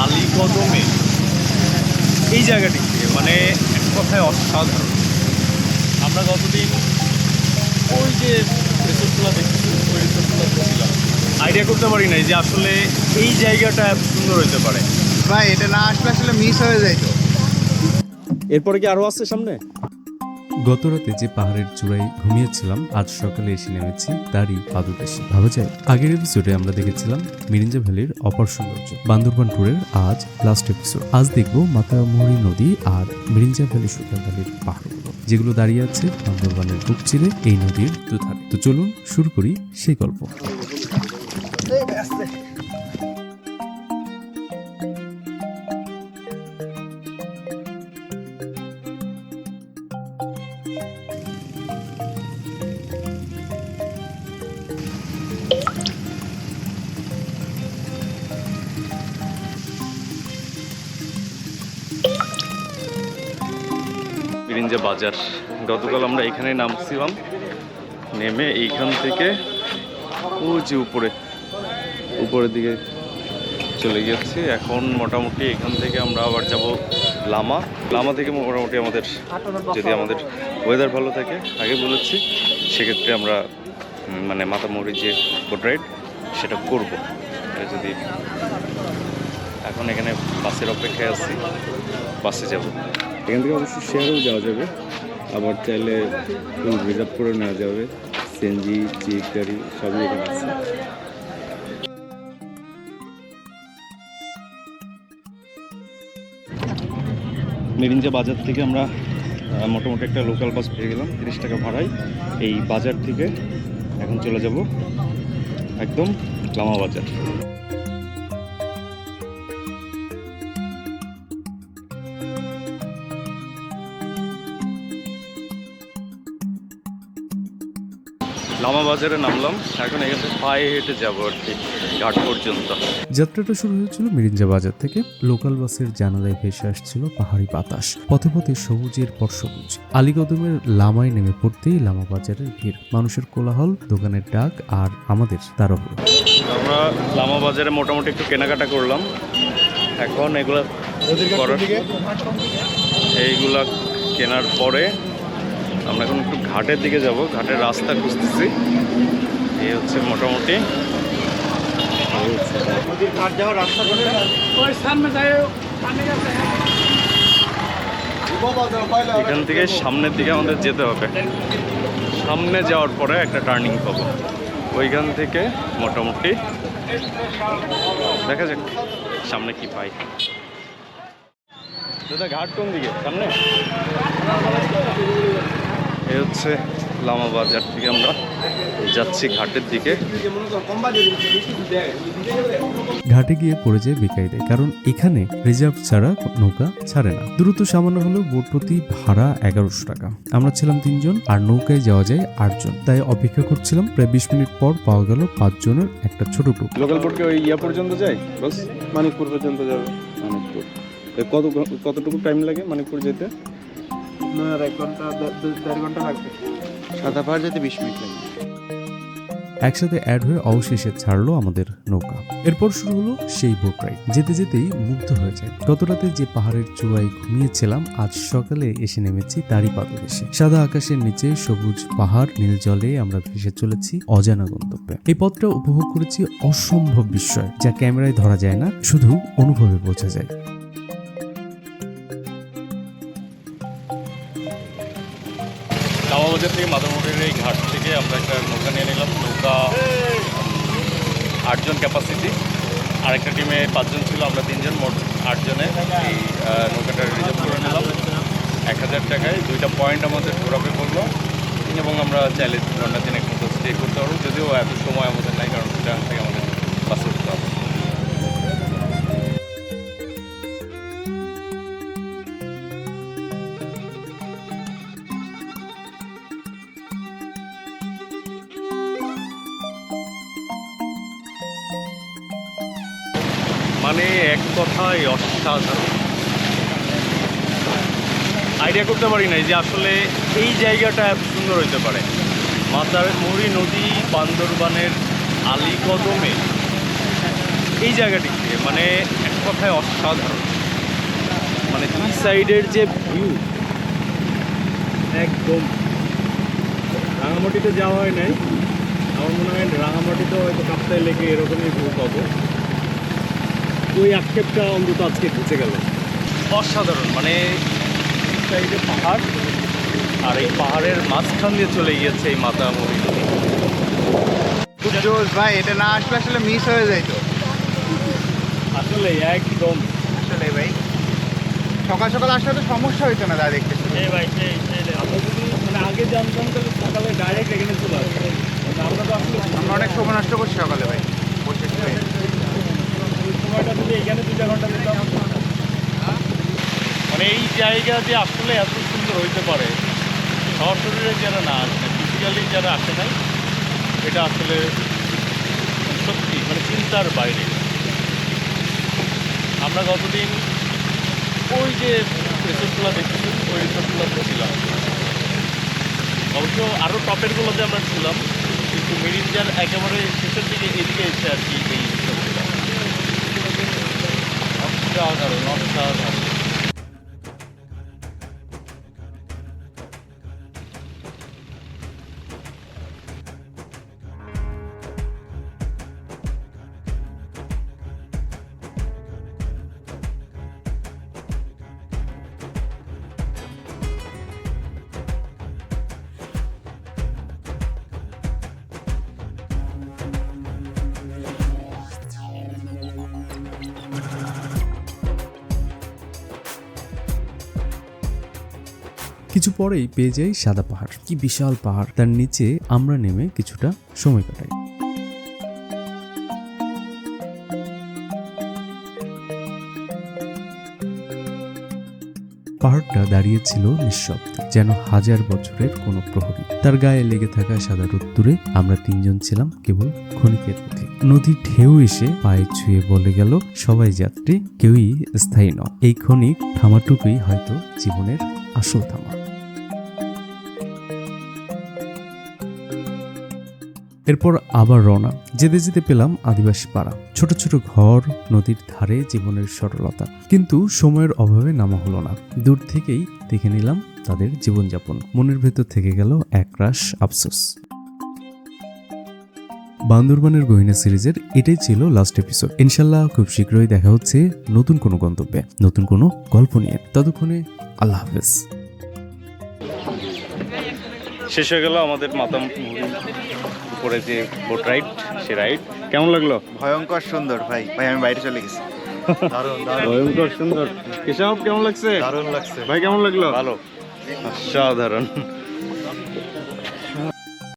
আলীকদমে এই জায়গাটি মানে এক কথায় অসাধারণ। আমরা গতদিন ওই যে রিসোর্টগুলো দেখছি ওই রিসোর্টগুলো দেখছিলাম, আইডিয়া করতে পারি নাই যে আসলে এই জায়গাটা এত সুন্দর হইতে পারে। ভাই এটা না আসলে আসলে মিস হয়ে যাইতো। এরপরে কি আরো আছে সামনে? গতরাতে যে পাহাড়ের চূড়ায় ঘুমিয়েছিলাম আজ সকালে এসে নেমেছি তারই পাদদেশে। ভাবা যায় আগের এপিসোডে আমরা দেখেছিলাম মিরিঞ্জা ভ্যালির অপর সৌন্দর্য। বান্দরবান ট্যুরের আজ লাস্ট এপিসোড। আজ দেখবো মাতামুহুরী নদী আর মিরিঞ্জা ভ্যালি সুতার ভ্যালির পাহাড়গুলো যেগুলো দাঁড়িয়ে আছে বান্দরবানের বুক চিরে এই নদীর দুধারে। তো চলুন শুরু করি সেই গল্প। মিরিঞ্জা বাজার। গতকাল আমরা এখানে নামছিলাম, নেমে এইখান থেকে ওই যে উপরের দিকে চলে গেছি। এখন মোটামুটি এখান থেকে আমরা আবার যাব লামা থেকে মোটামুটি আমাদের যদি আমাদের ওয়েদার ভালো থাকে, আগে বলেছি, সেক্ষেত্রে আমরা মানে মাতামুহুরী যে বোট রাইড সেটা করবো। যদি এখন এখানে বাসের অপেক্ষায় আছি, বাসে যাব। এখান থেকে অবশ্যই শেয়ারেও যাওয়া যাবে, আবার চাইলে রিজার্ভ করে নেওয়া যাবে। সিএনজি, জিপ গাড়ি সবই এখানে আছে। মিরিঞ্জা বাজার থেকে আমরা মোটামুটি একটা লোকাল বাস পেয়ে গেলাম 30 টাকা ভাড়ায়। এই বাজার থেকে এখন চলে যাব একদম লামা বাজার। লামা বাজারে নামলাম, এখন এখানে পায়ে হেঁটে যাবো আর কি ঘাট পর্যন্ত। যাত্রাটা শুরু হয়েছিল মিরিঞ্জা বাজার থেকে। লোকাল বাসের জানালায় ভেসে আসছিল পাহাড়ি বাতাস, পথে পথে সবুজের পর সবুজ। আলীকদমের লামায় নেমে পড়তেই লামা বাজারের ভিড়, মানুষের কোলাহল, দোকানের ডাক আর আমাদের তাড়াহুড়ো। আমরা লামা বাজারে মোটামুটি একটু কেনাকাটা করলাম। এখন এইগুলা কেনার পরে আমরা এখন একটু ঘাটের দিকে যাব, ঘাটের রাস্তা খুঁজতেছি। এই হচ্ছে মোটামুটি এখান থেকে সামনের দিকে আমাদের যেতে হবে। সামনে যাওয়ার পরে একটা টার্নিং পাবো, ওইখান থেকে মোটামুটি দেখা যাক সামনে কি পাই। দাদা ঘাট কোন দিকে? সামনে। এই হচ্ছে লামা বাজার থেকে আমরা যাচ্ছি ঘাটের দিকে। ঘাটে গিয়ে পড়ে যায় বেকায়দায়, কারণ এখানে রিজার্ভ ছাড়া নৌকা ছাড়ে না। দ্রুত সামান্য হলেও বোট প্রতি ভাড়া 1100 টাকা। আমরা ছিলাম 3 জন আর নৌকায় যাওয়া যায় 8 জন। তাই অপেক্ষা করছিলাম। প্রায় 20 মিনিট পর পাওয়া গেল 5 জনের একটা ছোট গ্রুপ। লোকাল বোটকে ওই পর্যন্ত যায়, বাস মানিকপুর পর্যন্ত যাবে। মানিকপুর কতটুকু টাইম লাগে মানিকপুর যেতে? আপনার 1 ঘন্টা 1.5 ঘন্টা লাগবে। সাদা পাহাড় যেতে 20 মিনিট লাগবে। একসাথে অ্যাড হয়ে অবশেষে ছাড়লো আমাদের নৌকা। এরপর শুরু হলো সেই বোট রাইড। যেতে যেতেই মুগ্ধ হয়ে যায়। গতরাতে যে পাহাড়ের চূড়ায় ঘুমিয়েছিলাম আজ সকালে এসে নেমেছি তারই পাদদেশে। সাদা আকাশের নিচে সবুজ পাহাড়, নীল জলে আমরা ভেসে চলেছি অজানা গন্তব্যে। এই পথটা উপভোগ করেছি অসম্ভব বিস্ময়, যা ক্যামেরায় ধরা যায় না, শুধু অনুভবে বোঝা যায়। লামা বাজার থেকে মাতামুহুরীর এই ঘাট থেকে আমরা একটা নৌকা নিয়ে নিলাম। নৌকা 8 জন ক্যাপাসিটি, আরেকটা টিমে 5 জন ছিল, আমরা 3 জন, মোট 8 জনে এই নৌকাটা রিজার্ভ করে নিলাম 1000 টাকায়। 2টা পয়েন্ট আমাদের ঘোরাবে পড়লো এবং আমরা চাইলে 2 ঘন্টা 3 মতো স্টে করতে পারবো, যদিও এত সময় আমাদের নাই, কারণ সেটা থেকে আমাদের বাসে উঠতে হবে। মানে এক কথায় অসাধারণ। আইডিয়া করতে পারি নাই যে আসলে এই জায়গাটা এত সুন্দর হইতে পারে। মাতামুহুরী নদী বান্দরবানের আলীকদমে এই জায়গাটি মানে কথায় অসাধারণ। মানে দুই সাইডের যে ভিউ একদম। রাঙামাটিতে যাওয়া হয় নাই, আমার মনে হয় রাঙামাটিতেও হয়তো কাপ্তাই লেকে এরকমই ভিউ পাবো। ওই আক্ষেপটা অন্তত আজকে ঘুচে গেল। অসাধারণ, মানে সাইডে পাহাড় আর এই পাহাড়ের মাঝখান দিয়ে চলে গিয়েছে এই মাতামুহুরী নদী। জোস ভাই, এটা না আসলে আসলে মিস হয়ে যাইতো আসলে একদম। আসলে ভাই সকাল সকাল আসলে তো সমস্যা হইতো না, দাদা দেখতে ভাই আমরা যদি মানে আগে জানতাম তাহলে সকালে ডাইরেক্ট এখানে চলে আসতাম। আমরা তো আসলে আমরা অনেক সময় নষ্ট করছি সকালে ভাই বসে শুয়ে। ওই সময়টা যদি এখানে 2 ঘন্টা দিতাম, মানে এই জায়গা যে আসলে এত সুন্দর হইতে পারে, সশরীরে যারা না আসে, ফিজিক্যালি যারা আসে নাই, এটা আসলে সত্যি মানে চিন্তার বাইরে। আমরা গতদিন ওই যে রিসোর্টগুলো দেখছি, ওই রিসোর্টগুলোতে ছিলাম। অবশ্য আরও টপেরগুলোতে আমরা ছিলাম, কিন্তু মেরিনজার একেবারে শেষের দিকে এদিকে এসে আর কি এই রিসোর্টগুলো অসাধারণ অসাধারণ। কিছু পরেই পেয়ে যাই সাদা পাহাড়। কি বিশাল পাহাড়, তার নিচে আমরা নেমে কিছুটা সময় কাটাই। পাহাড়টা দাঁড়িয়েছিল নিঃশব্দে, যেন হাজার বছরের কোনো প্রহরী। তার গায়ে লেগে থাকা সাদা রোদ্দুরে আমরা 3 জন ছিলাম কেবল ক্ষণিকের পথে। নদীর ঢেউ এসে পায়ে ছুঁয়ে বলে গেল, সবাই যাত্রী, কেউই স্থায়ী নয়। এই ক্ষণিক থামাটুকুই হয়তো জীবনের আসল থামা। এরপর আবার রওনা। যেতে যেতে পেলাম আদিবাসী পাড়া, ছোট ছোট ঘর, নদীর ধারে জীবনের সরলতা। কিন্তু সময়ের অভাবে নামা হলো না। দূর থেকেই দেখে নিলাম তাদের জীবনযাপন। মনের ভেতর থেকে গেল একরাশ আফসোস। বান্দরবানের গহিনা সিরিজের এটাই ছিল লাস্ট এপিসোড। ইনশাল্লাহ খুব শীঘ্রই দেখা হচ্ছে নতুন কোনো গন্তব্যে, নতুন কোনো গল্প নিয়ে। ততক্ষণে আল্লাহ হাফেজ। শেষ হয়ে গেল আমাদের মাতামুহুরী উপরে যে বোট রাইড, সে রাইড কেমন লাগলো? ভয়ঙ্কর সুন্দর ভাই। ভাই আমি বাইরে চলে গেছি। ভয়ঙ্কর সুন্দর। কেশব কেমন লাগছে? দারুণ লাগছে ভাই কেমন লাগলো? ভালো, অসাধারণ।